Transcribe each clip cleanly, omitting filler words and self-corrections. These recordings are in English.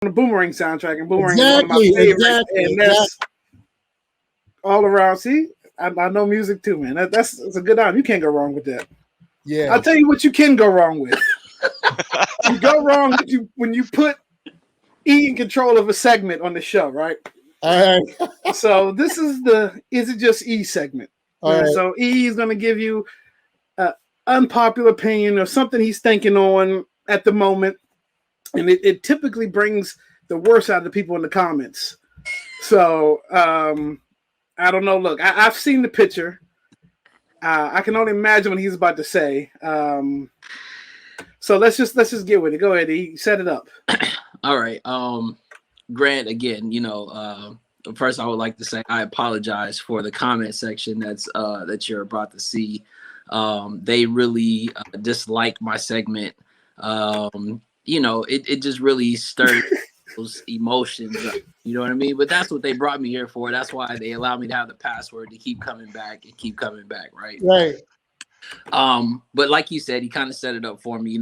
the Boomerang soundtrack, and Boomerang is one of my favorites, and that's all around. See, I know music too, man. That's a good album. You can't go wrong with that. Yeah, I'll tell you what you can go wrong with. You go wrong when you put E in control of a segment on the show, right? All right. So this is the Is It Just E segment. All right. So E is going to give you an unpopular opinion or something he's thinking on at the moment. And it typically brings the worst out of the people in the comments. So I don't know. Look, I've seen the picture. I can only imagine what he's about to say. So let's just get with it. Go ahead, E. Set it up. All right. Grant, again, first I would like to say I apologize for the comment section that you're about to see. They really dislike my segment. It just really stirred those emotions up, you know what I mean? But that's what they brought me here for. That's why they allow me to have the password to keep coming back, right? Right. But like you said, he kind of set it up for me.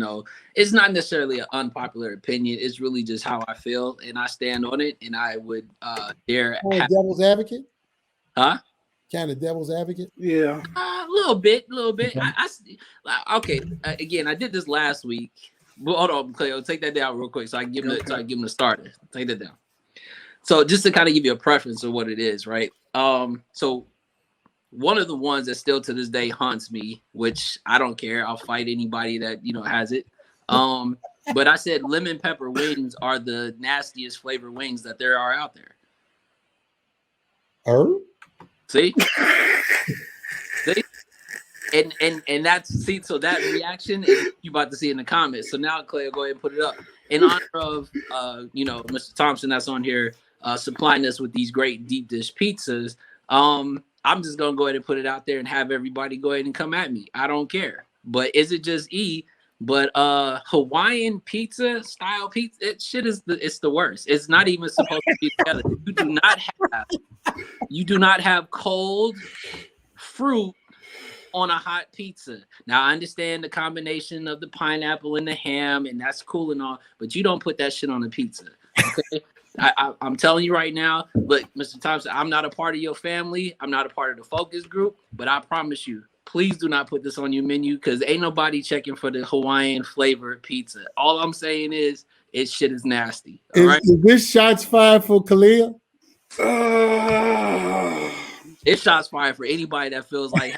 It's not necessarily an unpopular opinion. It's really just how I feel, and I stand on it. And I would dare. Devil's advocate? Huh? Kind of devil's advocate? Yeah. A little bit. Okay. Again, I did this last week. Well, hold on, Cleo. Take that down real quick, so I can give him the starter. Take that down. So just to kind of give you a preference of what it is, right? So one of the ones that still to this day haunts me, which I don't care. I'll fight anybody that has it. But I said lemon pepper wings are the nastiest flavor wings that there are out there. Oh. See? See? And that's so that reaction is you about to see in the comments. So now Clay, go ahead and put it up. In honor of Mr. Thompson that's on here supplying us with these great deep dish pizzas. I'm just gonna go ahead and put it out there and have everybody go ahead and come at me. I don't care. But is it just E? But Hawaiian pizza style pizza, it's the worst. It's not even supposed to be together. You do not have cold fruit on a hot pizza. Now I understand the combination of the pineapple and the ham, and that's cool and all, but you don't put that shit on a pizza. Okay. I'm telling you right now, look, Mr. Thompson, I'm not a part of your family. I'm not a part of the focus group, but I promise you, please do not put this on your menu because ain't nobody checking for the Hawaiian flavored pizza. All I'm saying is, shit is nasty. All right? Is this shots fired for Kalia? It's shots fired for anybody that feels like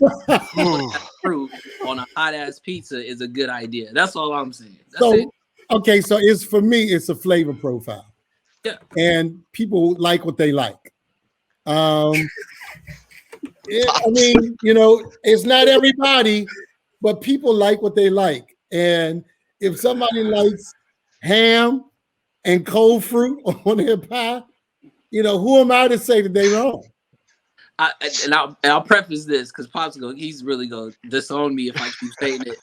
fruit on a hot ass pizza is a good idea. That's all I'm saying. That's it. Okay, so for me, it's a flavor profile. Yeah. And people like what they like. It's not everybody, but people like what they like. And if somebody likes ham and cold fruit on their pie, who am I to say that they're wrong? I'll preface this because Pop's he's really going to disown me if I keep saying it.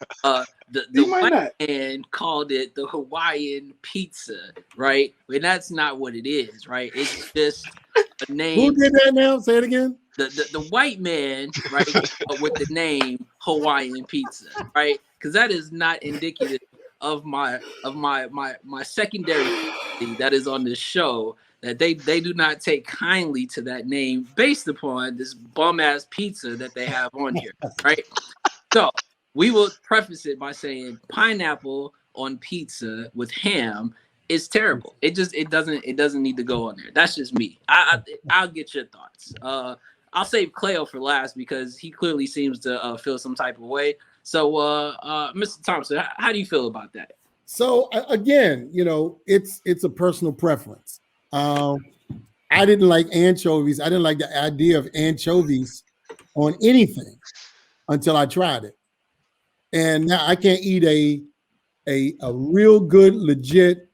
The white man called it the Hawaiian pizza, right? And that's not what it is, right? It's just a name. Who did that now? Say it again. The white man, right, with the name Hawaiian pizza, right? Because that is not indicative of my secondary that is on this show. That they do not take kindly to that name based upon this bum ass pizza that they have on here, right? So we will preface it by saying pineapple on pizza with ham is terrible. It doesn't need to go on there. That's just me. I'll get your thoughts. I'll save Cleo for last because he clearly seems to feel some type of way. So Mr. Thompson, how do you feel about that? So again, it's a personal preference. I didn't like anchovies. I didn't like the idea of anchovies on anything until I tried it. And now I can't eat a real good, legit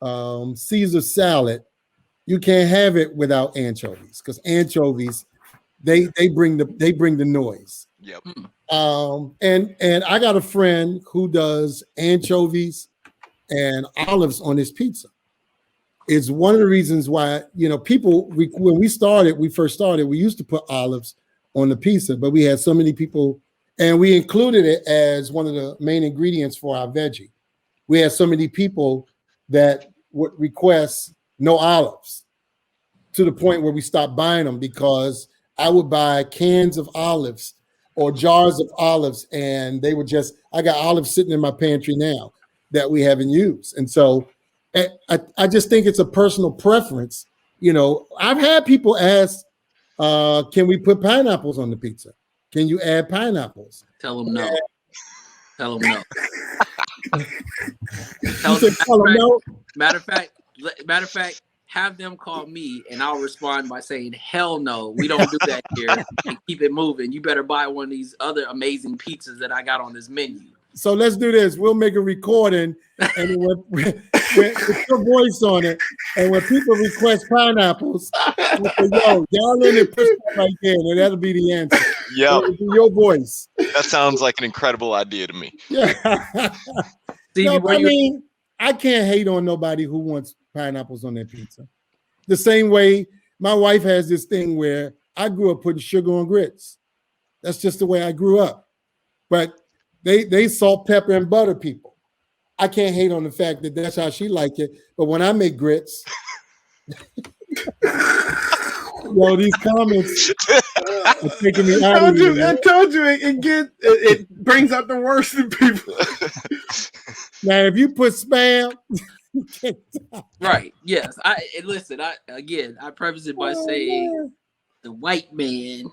Caesar salad. You can't have it without anchovies because anchovies, they bring the noise. Yep. And I got a friend who does anchovies and olives on his pizza. It's one of the reasons why, people, when we first started, we used to put olives on the pizza, but we had so many people, and we included it as one of the main ingredients for our veggie. We had so many people that would request no olives, to the point where we stopped buying them, because I would buy cans of olives or jars of olives, and they would just, I got olives sitting in my pantry now that we haven't used. And so I just think it's a personal preference. You know, I've had people ask, can we put pineapples on the pizza? Can you add pineapples? Tell them no. Tell them no. Tell them no. Matter of fact, have them call me and I'll respond by saying, hell no, we don't do that here, and keep it moving. You better buy one of these other amazing pizzas that I got on this menu. So let's do this. We'll make a recording and with your voice on it. And when people request pineapples, we'll say, yo, y'all in it, push that right there, and that'll be the answer. Yeah. Your voice. That sounds like an incredible idea to me. Yeah. Stevie, No, I mean, I can't hate on nobody who wants pineapples on their pizza. The same way my wife has this thing where I grew up putting sugar on grits. That's just the way I grew up. But they salt, pepper, and butter people. I can't hate on the fact that that's how she like it. But when I make grits, yo, these comments are taking me out of here. I told you it brings out the worst in people. Now, if you put spam, right? Yes. I preface it by saying the white man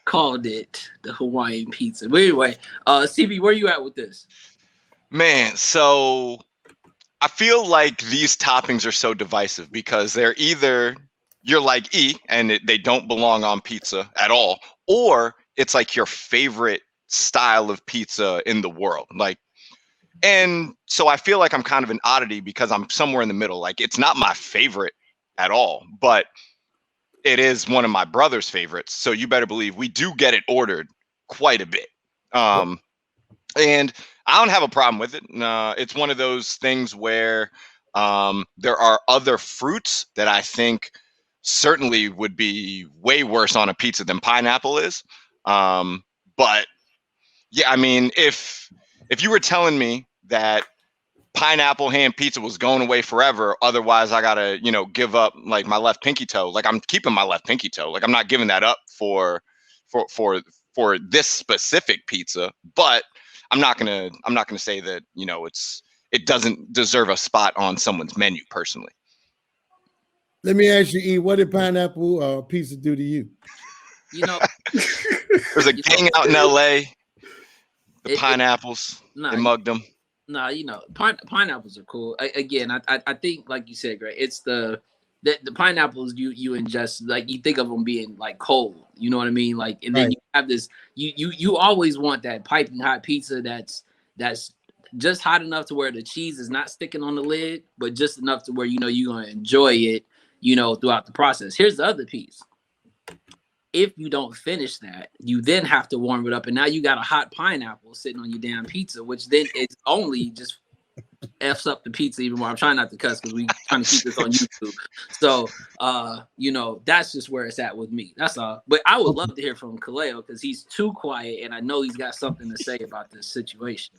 called it the Hawaiian pizza. But anyway, CB, where you at with this? Man, so I feel like these toppings are so divisive because they're either you're like E and they don't belong on pizza at all, or it's like your favorite style of pizza in the world. Like, and so I feel like I'm kind of an oddity because I'm somewhere in the middle. Like, it's not my favorite at all, but it is one of my brother's favorites. So you better believe we do get it ordered quite a bit. And I don't have a problem with it. It's one of those things where there are other fruits that I think certainly would be way worse on a pizza than pineapple is. But yeah, I mean, if you were telling me that pineapple ham pizza was going away forever, otherwise I gotta, give up like my left pinky toe. Like, I'm keeping my left pinky toe. Like, I'm not giving that up for this specific pizza. But I'm not gonna say that it doesn't deserve a spot on someone's menu personally. Let me ask you, E, what did pineapple pizza do to you? There's a gang out in LA. The pineapples, they mugged them. Pineapples are cool. I think, like you said, Greg, it's the pineapples you ingest, like, you think of them being like cold, you know what I mean? Like, and then you have this, you always want that piping hot pizza that's just hot enough to where the cheese is not sticking on the lid, but just enough to where you're gonna enjoy it, throughout the process. Here's the other piece. If you don't finish that, you then have to warm it up, and now you got a hot pineapple sitting on your damn pizza, which then is only just F's up the pizza even more. I'm trying not to cuss because we trying to keep this on YouTube. So, that's just where it's at with me. That's all. But I would love to hear from Kaleo because he's too quiet, and I know he's got something to say about this situation.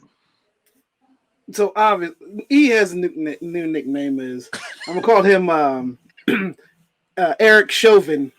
So obviously, he has a new nickname. I'm gonna call him Eric Chauvin.